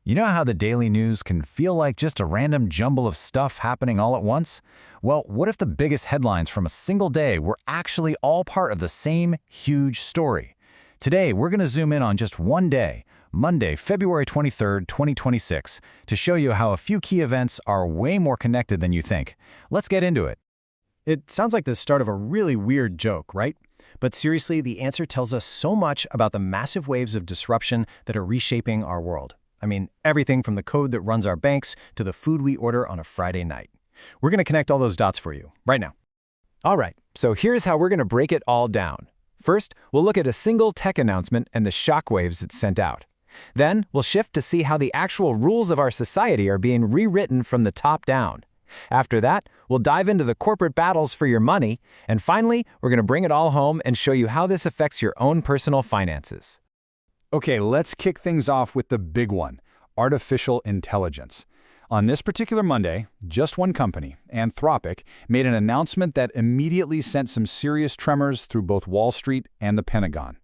You know how the daily news can feel like just a random jumble of stuff happening all at once? Well, what if the biggest headlines from a single day were actually all part of the same huge story? Today, we're going to zoom in on just one day, Monday, February 23rd, 2026, to show you how a few key events are way more connected than you think. Let's get into it. It sounds like the start of a really weird joke, right? But seriously, the answer tells us so much about the massive waves of disruption that are reshaping our world. I mean, everything from the code that runs our banks to the food we order on a Friday night. We're going to connect all those dots for you right now. All right, so here's how we're going to break it all down. First, we'll look at a single tech announcement and the shockwaves it sent out. Then, we'll shift to see how the actual rules of our society are being rewritten from the top down. After that, we'll dive into the corporate battles for your money. And finally, we're going to bring it all home and show you how this affects your own personal finances. Okay, let's kick things off with the big one, artificial intelligence. On this particular Monday, just one company, Anthropic, made an announcement that immediately sent some serious tremors through both Wall Street and the Pentagon.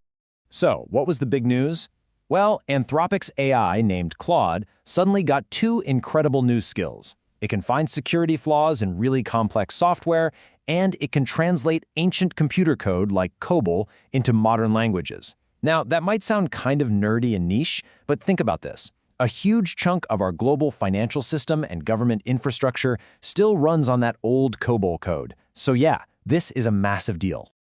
So, what was the big news? Well, Anthropic's AI named Claude suddenly got two incredible new skills. It can find security flaws in really complex software, and it can translate ancient computer code like COBOL into modern languages. Now, that might sound kind of nerdy and niche, but think about this. A huge chunk of our global financial system and government infrastructure still runs on that old COBOL code. So yeah, this is a massive deal.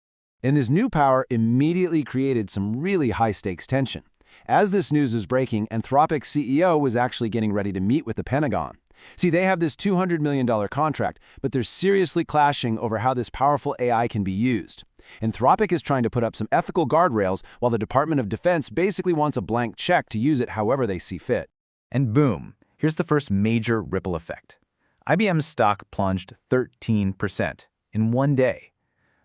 And this new power immediately created some really high-stakes tension. As this news is breaking, Anthropic's CEO was actually getting ready to meet with the Pentagon. See, they have this $200 million contract, but they're seriously clashing over how this powerful AI can be used. Anthropic is trying to put up some ethical guardrails, while the Department of Defense basically wants a blank check to use it however they see fit. And boom, here's the first major ripple effect. IBM's stock plunged 13% in one day.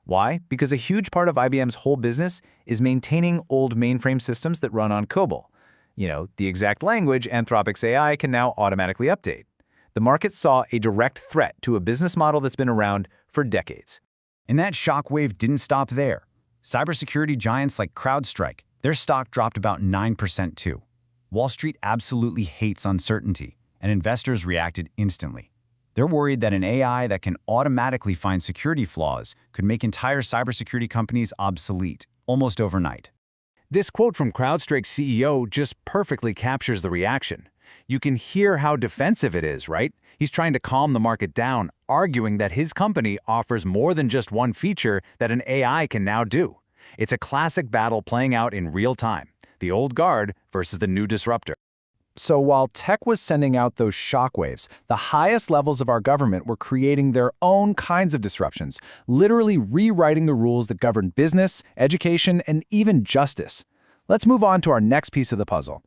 Why? Because a huge part of IBM's whole business is maintaining old mainframe systems that run on COBOL. You know, the exact language Anthropic's AI can now automatically update. The market saw a direct threat to a business model that's been around for decades. And that shockwave didn't stop there. Cybersecurity giants like CrowdStrike, their stock dropped about 9% too. Wall Street absolutely hates uncertainty, and investors reacted instantly. They're worried that an AI that can automatically find security flaws could make entire cybersecurity companies obsolete, almost overnight. This quote from CrowdStrike's CEO just perfectly captures the reaction. You can hear how defensive it is, right? He's trying to calm the market down, arguing that his company offers more than just one feature that an AI can now do. It's a classic battle playing out in real time, the old guard versus the new disruptor. So while tech was sending out those shockwaves, the highest levels of our government were creating their own kinds of disruptions, literally rewriting the rules that govern business, education, and even justice. Let's move on to our next piece of the puzzle.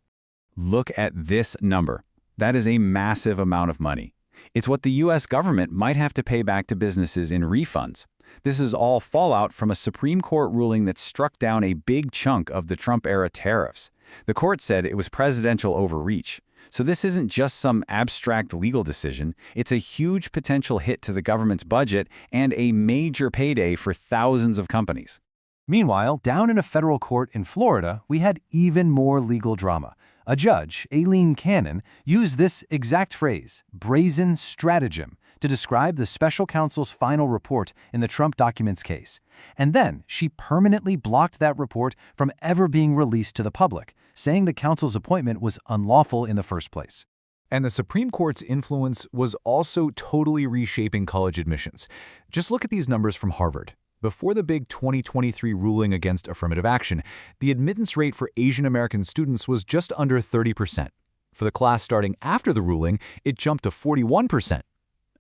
Look at this number. That is a massive amount of money. It's what the U.S. government might have to pay back to businesses in refunds. This is all fallout from a Supreme Court ruling that struck down a big chunk of the Trump-era tariffs. The court said it was presidential overreach. So this isn't just some abstract legal decision. It's a huge potential hit to the government's budget and a major payday for thousands of companies. Meanwhile, down in a federal court in Florida, we had even more legal drama. A judge, Aileen Cannon, used this exact phrase, brazen stratagem, to describe the special counsel's final report in the Trump documents case. And then she permanently blocked that report from ever being released to the public, saying the counsel's appointment was unlawful in the first place. And the Supreme Court's influence was also totally reshaping college admissions. Just look at these numbers from Harvard. Before the big 2023 ruling against affirmative action, the admittance rate for Asian American students was just under 30%. For the class starting after the ruling, it jumped to 41%.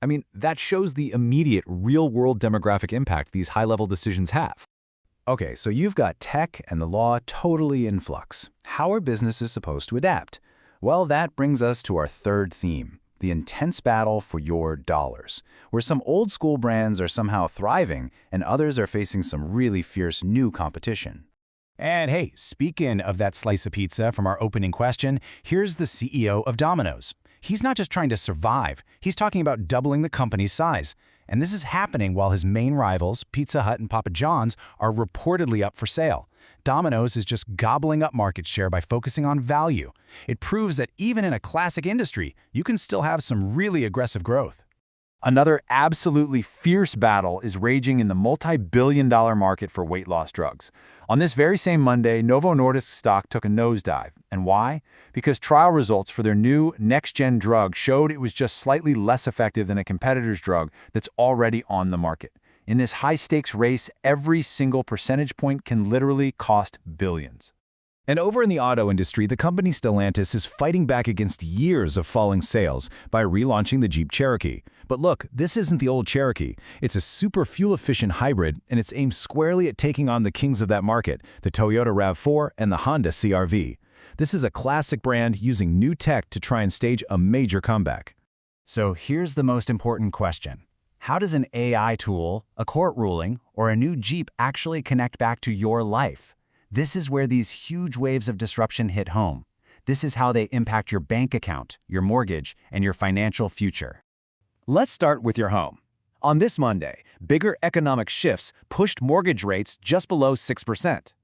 I mean, that shows the immediate, real-world demographic impact these high-level decisions have. Okay, so you've got tech and the law totally in flux. How are businesses supposed to adapt? Well, that brings us to our third theme, the intense battle for your dollars, where some old-school brands are somehow thriving and others are facing some really fierce new competition. And hey, speaking of that slice of pizza from our opening question, here's the CEO of Domino's. He's not just trying to survive, he's talking about doubling the company's size. And this is happening while his main rivals, Pizza Hut and Papa John's, are reportedly up for sale. Domino's is just gobbling up market share by focusing on value. It proves that even in a classic industry, you can still have some really aggressive growth. Another absolutely fierce battle is raging in the multi-billion-dollar market for weight loss drugs. On this very same Monday, Novo Nordisk stock took a nosedive. And why? Because trial results for their new next-gen drug showed it was just slightly less effective than a competitor's drug that's already on the market. In this high-stakes race, every single percentage point can literally cost billions. And over in the auto industry, the company Stellantis is fighting back against years of falling sales by relaunching the Jeep Cherokee. But look, this isn't the old Cherokee. It's a super fuel-efficient hybrid, and it's aimed squarely at taking on the kings of that market, the Toyota RAV4 and the Honda CR-V. This is a classic brand using new tech to try and stage a major comeback. So here's the most important question. How does an AI tool, a court ruling, or a new Jeep actually connect back to your life? This is where these huge waves of disruption hit home. This is how they impact your bank account, your mortgage, and your financial future. Let's start with your home. On this Monday, bigger economic shifts pushed mortgage rates just below 6%.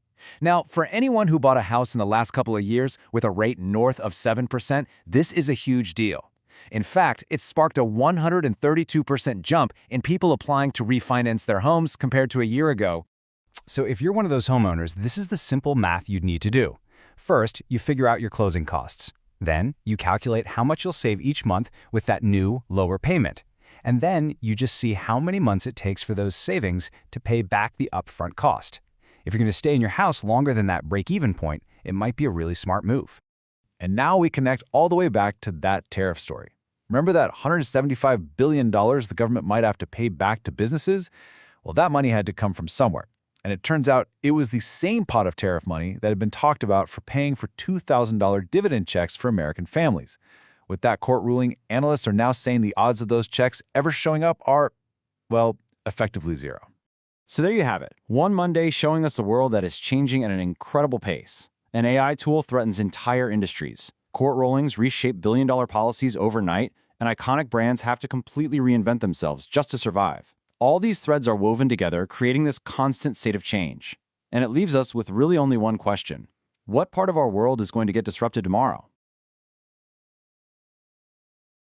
Now, for anyone who bought a house in the last couple of years with a rate north of 7%, this is a huge deal. In fact, it sparked a 132% jump in people applying to refinance their homes compared to a year ago. So if you're one of those homeowners, this is the simple math you'd need to do. First, you figure out your closing costs. Then, you calculate how much you'll save each month with that new, lower payment. And then, you just see how many months it takes for those savings to pay back the upfront cost. If you're going to stay in your house longer than that break-even point, it might be a really smart move. And now we connect all the way back to that tariff story. Remember that $175 billion the government might have to pay back to businesses? Well, that money had to come from somewhere. And it turns out it was the same pot of tariff money that had been talked about for paying for $2,000 dividend checks for American families. With that court ruling, analysts are now saying the odds of those checks ever showing up are, well, effectively zero. So there you have it. One Monday showing us a world that is changing at an incredible pace. An AI tool threatens entire industries. Court rulings reshape billion-dollar policies overnight, and iconic brands have to completely reinvent themselves just to survive. All these threads are woven together, creating this constant state of change. And it leaves us with really only one question. What part of our world is going to get disrupted tomorrow?